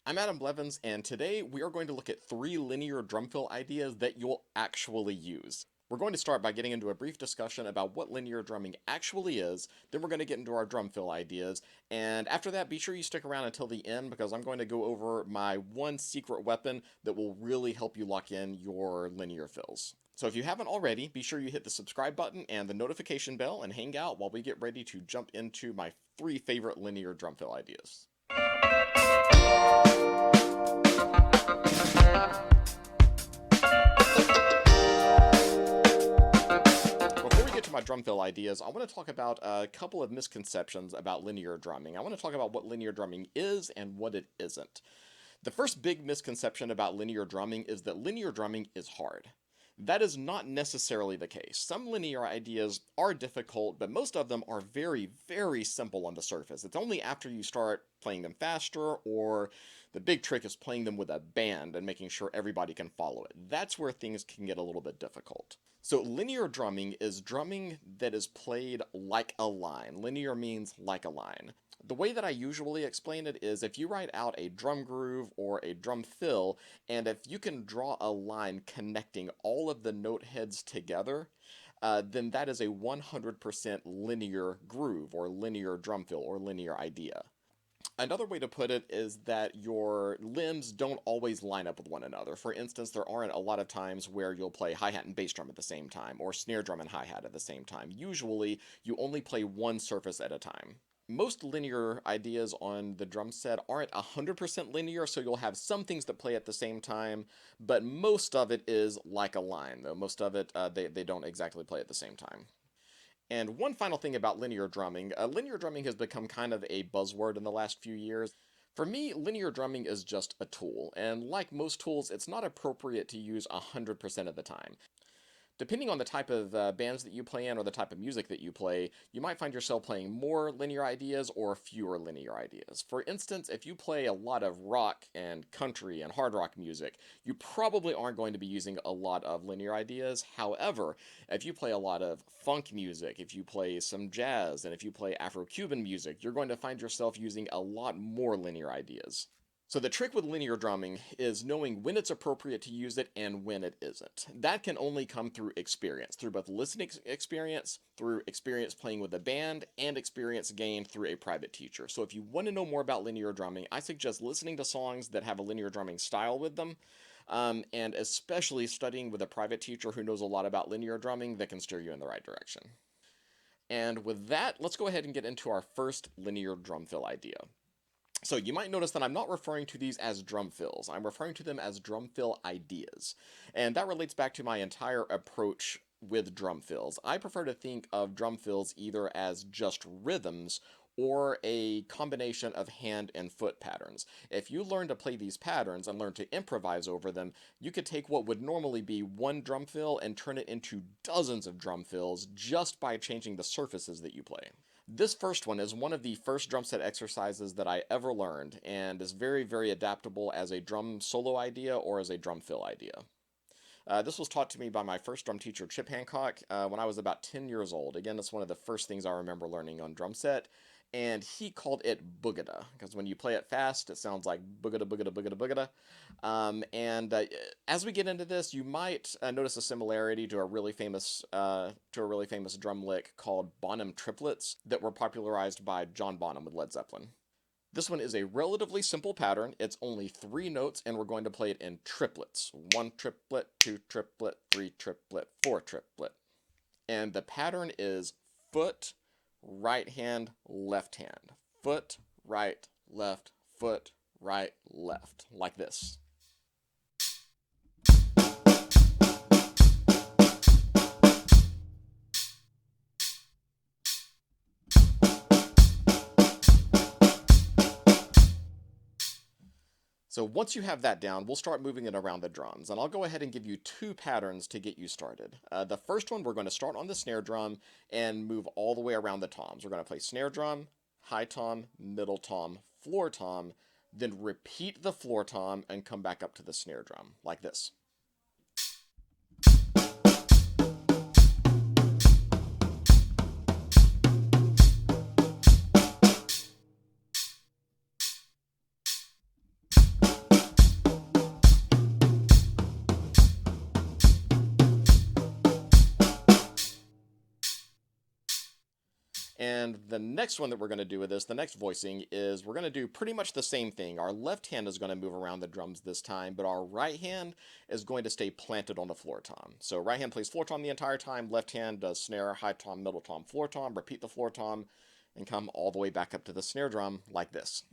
I'm Adam Blevins, and today we are going to look at 3 linear drum fill ideas that you'll actually use. We're going to start by getting into a brief discussion about what linear drumming actually is, then we're going to get into our drum fill ideas, and after that be sure you stick around until the end because I'm going to go over my one secret weapon that will really help you lock in your linear fills. So if you haven't already, be sure you hit the subscribe button and the notification bell and hang out while we get ready to jump into my 3 favorite linear drum fill ideas. Before we get to my drum fill ideas, I want to talk about a couple of misconceptions about linear drumming. I want to talk about what linear drumming is and what it isn't. The first big misconception about linear drumming is that linear drumming is hard. That is not necessarily the case. Some linear ideas are difficult, but most of them are very, very simple on the surface. It's only after you start playing them faster, or the big trick is playing them with a band and making sure everybody can follow it. That's where things can get a little bit difficult. So linear drumming is drumming that is played like a line. Linear means like a line. The way that I usually explain it is if you write out a drum groove or a drum fill, and if you can draw a line connecting all of the note heads together, then that is a 100% linear groove or linear drum fill or linear idea. Another way to put it is that your limbs don't always line up with one another. For instance, there aren't a lot of times where you'll play hi-hat and bass drum at the same time, or snare drum and hi-hat at the same time. Usually, you only play one surface at a time. Most linear ideas on the drum set aren't 100% linear, so you'll have some things that play at the same time, but most of it is like a line, though. Most of it, they don't exactly play at the same time. And one final thing about linear drumming has become kind of a buzzword in the last few years. For me, linear drumming is just a tool, and like most tools, it's not appropriate to use 100% of the time. Depending on the type of bands that you play in or the type of music that you play, you might find yourself playing more linear ideas or fewer linear ideas. For instance, if you play a lot of rock and country and hard rock music, you probably aren't going to be using a lot of linear ideas. However, if you play a lot of funk music, if you play some jazz, and if you play Afro-Cuban music, you're going to find yourself using a lot more linear ideas. So the trick with linear drumming is knowing when it's appropriate to use it and when it isn't. That can only come through experience, through both listening experience, through experience playing with a band, and experience gained through a private teacher. So if you want to know more about linear drumming, I suggest listening to songs that have a linear drumming style with them, and especially studying with a private teacher who knows a lot about linear drumming that can steer you in the right direction. And with that, let's go ahead and get into our first linear drum fill idea. So you might notice that I'm not referring to these as drum fills. I'm referring to them as drum fill ideas. And that relates back to my entire approach with drum fills. I prefer to think of drum fills either as just rhythms or a combination of hand and foot patterns. If you learn to play these patterns and learn to improvise over them, you could take what would normally be one drum fill and turn it into dozens of drum fills just by changing the surfaces that you play. This first one is one of the first drum set exercises that I ever learned, and is very, very adaptable as a drum solo idea or as a drum fill idea. This was taught to me by my first drum teacher, Chip Hancock, when I was about 10 years old. Again, that's one of the first things I remember learning on drum set, and he called it boogada, because when you play it fast, it sounds like boogada, boogada, boogada, boogada. As we get into this, you might notice a similarity to a really famous drum lick called Bonham triplets that were popularized by John Bonham with Led Zeppelin. This one is a relatively simple pattern. It's only 3 notes, and we're going to play it in triplets. 1 triplet, 2 triplet, 3 triplet, 4 triplet. And the pattern is foot, right hand, left hand. Foot, right, left, foot, right, left. Like this. So once you have that down, we'll start moving it around the drums, and I'll go ahead and give you 2 patterns to get you started. The first one, we're going to start on the snare drum and move all the way around the toms. We're going to play snare drum, high tom, middle tom, floor tom, then repeat the floor tom and come back up to the snare drum, like this. And the next one that we're going to do with this, the next voicing, is we're going to do pretty much the same thing. Our left hand is going to move around the drums this time, but our right hand is going to stay planted on the floor tom. So right hand plays floor tom the entire time, left hand does snare, high tom, middle tom, floor tom, repeat the floor tom, and come all the way back up to the snare drum like this.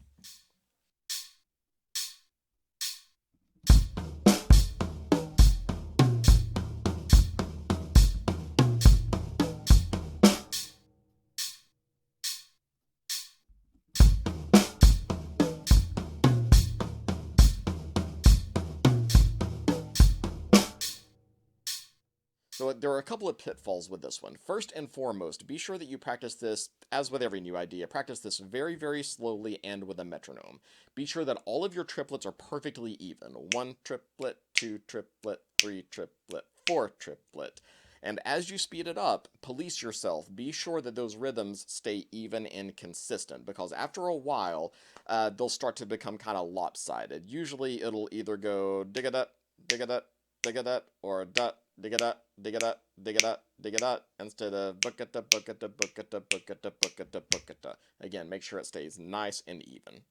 So there are a couple of pitfalls with this one. First and foremost, be sure that you practice this, as with every new idea, practice this very, very slowly and with a metronome. Be sure that all of your triplets are perfectly even. 1 triplet, 2 triplet, 3 triplet, 4 triplet. And as you speed it up, police yourself. Be sure that those rhythms stay even and consistent, because after a while, they'll start to become kind of lopsided. Usually it'll either go dig-a-dut, dig-a-dut, dig-a-dut, or dut, dig-a-dut, dig-a-dut, dig-a-dut, dig-a-dut, instead of bookata, bookata, bookata, bookata, bookata, bookata. Again, make sure it stays nice and even.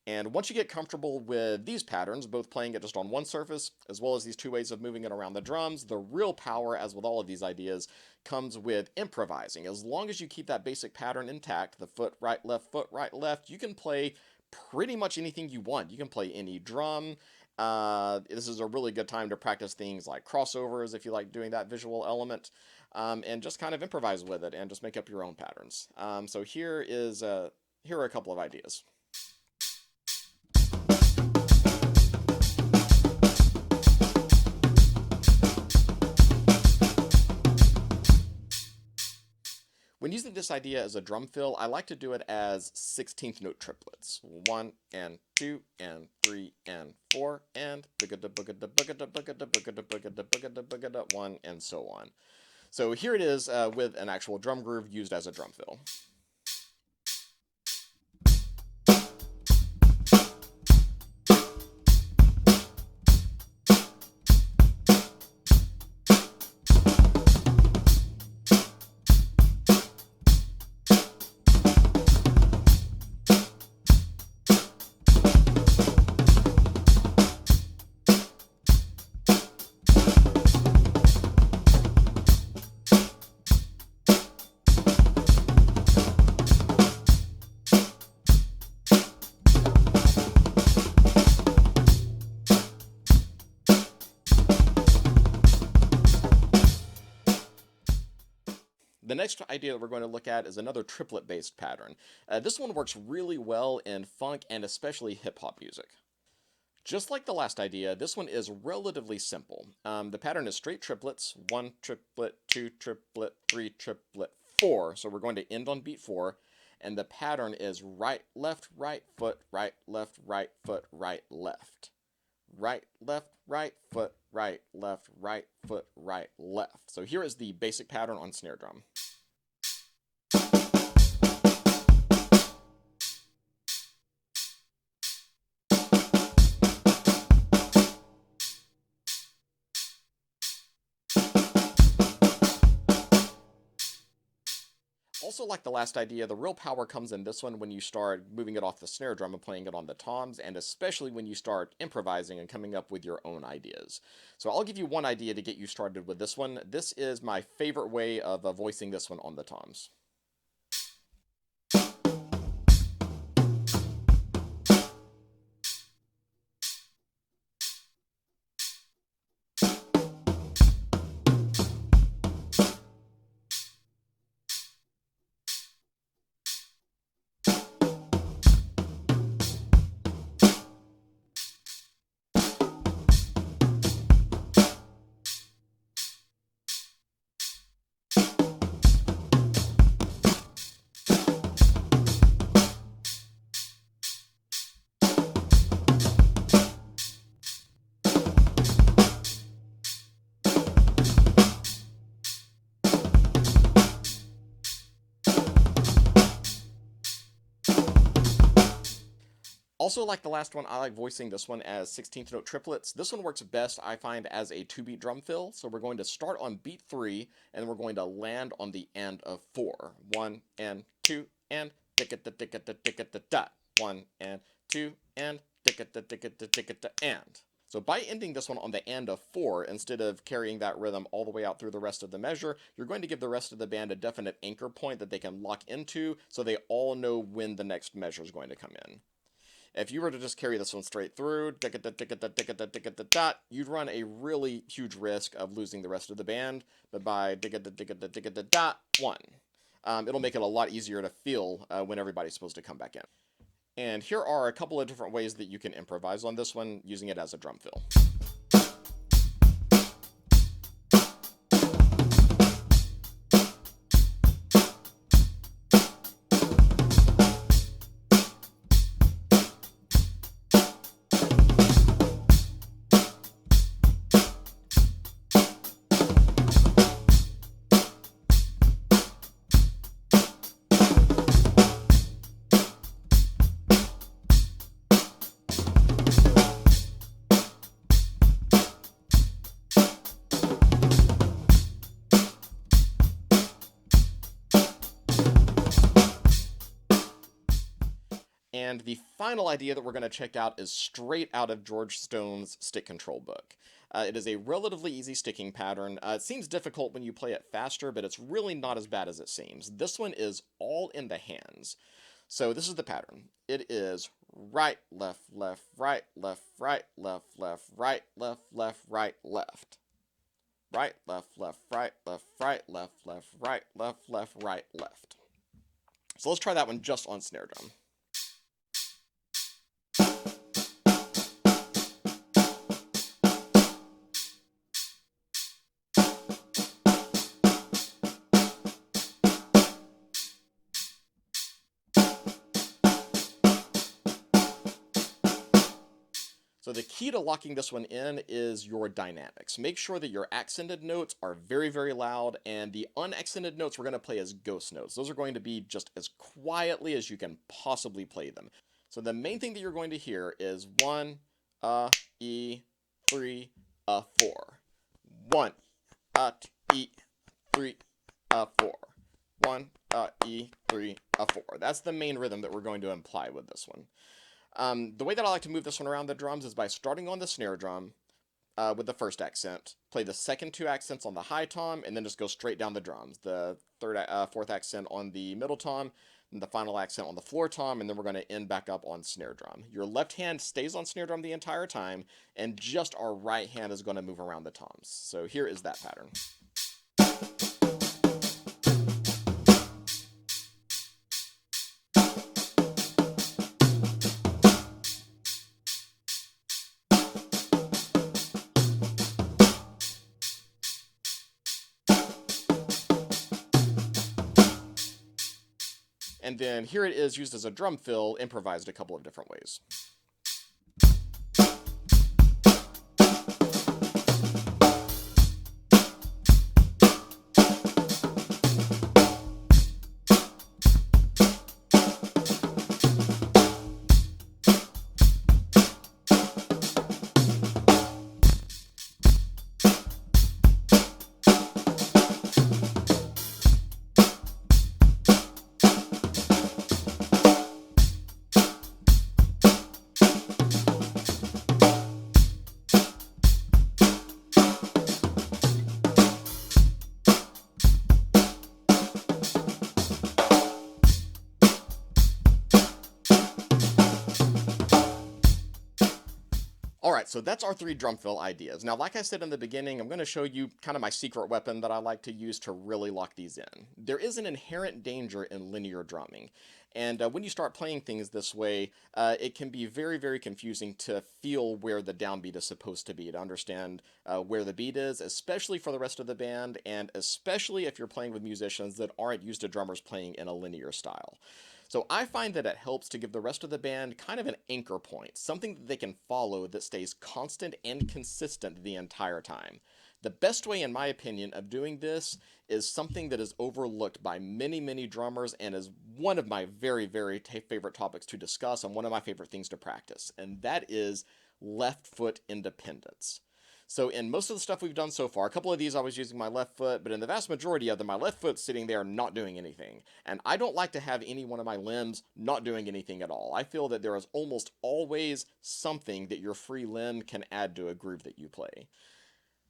And once you get comfortable with these patterns, both playing it just on one surface, as well as these two ways of moving it around the drums, the real power, as with all of these ideas, comes with improvising. As long as you keep that basic pattern intact, the foot, right, left, you can play pretty much anything you want. You can play any drum. This is a really good time to practice things like crossovers if you like doing that visual element, and just kind of improvise with it and just make up your own patterns. So here are a couple of ideas. When using this idea as a drum fill, I like to do it as 16th note triplets. 1 and 2 and 3 and 4 and boogada boogada boogada boogada boogada boogada boogada boogada 1 and so on. So here it is with an actual drum groove used as a drum fill. The next idea that we're going to look at is another triplet-based pattern. This one works really well in funk and especially hip-hop music. Just like the last idea, this one is relatively simple. The pattern is straight triplets, 1 triplet, 2 triplet, 3 triplet, 4. So we're going to end on beat 4, and the pattern is right foot, right left foot, right left. Right foot, right foot, right left. So here is the basic pattern on snare drum. Also, like the last idea, the real power comes in this one when you start moving it off the snare drum and playing it on the toms, and especially when you start improvising and coming up with your own ideas. So I'll give you one idea to get you started with this one. This is my favorite way of voicing this one on the toms. Also, like the last one, I like voicing this one as 16th note triplets. This one works best, I find, as a 2-beat drum fill. So we're going to start on beat 3, and we're going to land on the end of 4. 1 and 2, and da. 1 and 2, and and. So by ending this one on the and of 4, instead of carrying that rhythm all the way out through the rest of the measure, you're going to give the rest of the band a definite anchor point that they can lock into, so they all know when the next measure is going to come in. If you were to just carry this one straight through, you'd run a really huge risk of losing the rest of the band, but by 1, it'll make it a lot easier to feel when everybody's supposed to come back in. And here are a couple of different ways that you can improvise on this one using it as a drum fill. And the final idea that we're going to check out is straight out of George Stone's stick control book. It is a relatively easy sticking pattern. It seems difficult when you play it faster, but it's really not as bad as it seems. This one is all in the hands. So this is the pattern. It is right, left, left, right, left, right, left, left, right, left, left, right, left. Right, left, left, right, left, right, left, left, right, left, left, right, left. So let's try that one just on snare drum. So the key to locking this one in is your dynamics. Make sure that your accented notes are very, very loud, and the unaccented notes we're going to play as ghost notes. Those are going to be just as quietly as you can possibly play them. So the main thing that you're going to hear is 1, E, 3, 4. 1, E, 3, 4. 1, E, 3, 4. That's the main rhythm that we're going to imply with this one. The way that I like to move this one around the drums is by starting on the snare drum with the first accent, play the second 2 accents on the high tom, and then just go straight down the drums. The fourth accent on the middle tom, and the final accent on the floor tom, and then we're going to end back up on snare drum. Your left hand stays on snare drum the entire time, and just our right hand is going to move around the toms. So here is that pattern. And then here it is used as a drum fill, improvised a couple of different ways. Alright, so that's our 3 drum fill ideas. Now, like I said in the beginning, I'm going to show you kind of my secret weapon that I like to use to really lock these in. There is an inherent danger in linear drumming, and when you start playing things this way, it can be very, very confusing to feel where the downbeat is supposed to be, to understand where the beat is, especially for the rest of the band, and especially if you're playing with musicians that aren't used to drummers playing in a linear style. So I find that it helps to give the rest of the band kind of an anchor point, something that they can follow that stays constant and consistent the entire time. The best way, in my opinion, of doing this is something that is overlooked by many, many drummers and is one of my very, very favorite topics to discuss and one of my favorite things to practice, and that is left foot independence. So in most of the stuff we've done so far, a couple of these I was using my left foot, but in the vast majority of them, my left foot's sitting there not doing anything. And I don't like to have any one of my limbs not doing anything at all. I feel that there is almost always something that your free limb can add to a groove that you play.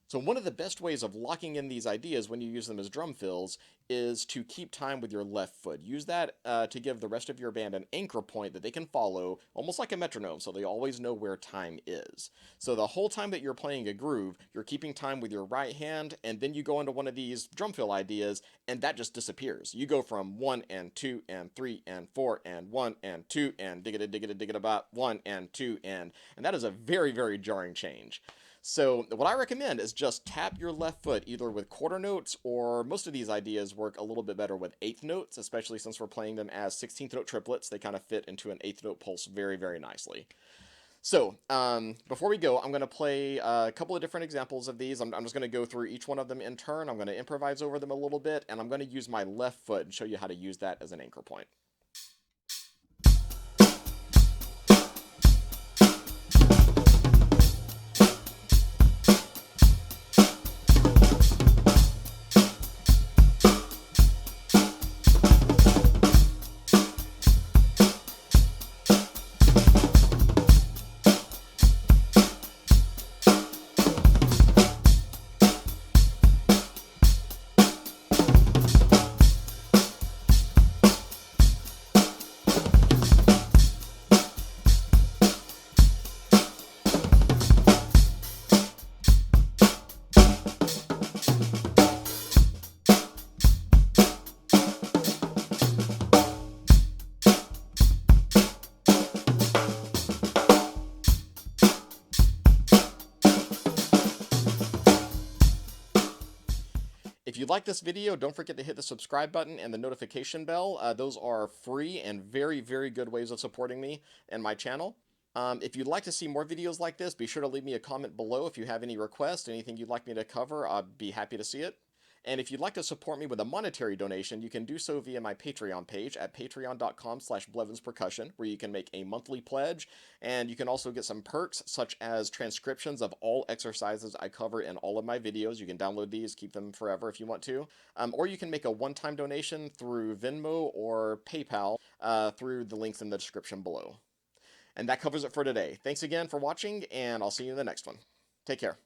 So one of the best ways of locking in these ideas when you use them as drum fills is to keep time with your left foot. Use that to give the rest of your band an anchor point that they can follow, almost like a metronome, so they always know where time is. So the whole time that you're playing a groove, you're keeping time with your right hand, and then you go into one of these drum fill ideas, and that just disappears. You go from 1 and 2 and 3 and 4 and 1 and 2 and diggity diggity diggity about 1 and 2 and that is a very, very jarring change. So what I recommend is just tap your left foot either with quarter notes, or most of these ideas work a little bit better with eighth notes, especially since we're playing them as 16th note triplets. They kind of fit into an eighth note pulse very, very nicely. So before we go, I'm going to play a couple of different examples of these. I'm just going to go through each one of them in turn. I'm going to improvise over them a little bit, and I'm going to use my left foot and show you how to use that as an anchor point. If you like this video, don't forget to hit the subscribe button and the notification bell. Those are free and very, very good ways of supporting me and my channel. If you'd like to see more videos like this, be sure to leave me a comment below if you have any requests, anything you'd like me to cover. I'd be happy to see it. And if you'd like to support me with a monetary donation, you can do so via my Patreon page at patreon.com/blevinspercussion, where you can make a monthly pledge, and you can also get some perks such as transcriptions of all exercises I cover in all of my videos. You can download these, keep them forever if you want to, or you can make a one-time donation through Venmo or PayPal through the links in the description below. And that covers it for today. Thanks again for watching, and I'll see you in the next one. Take care.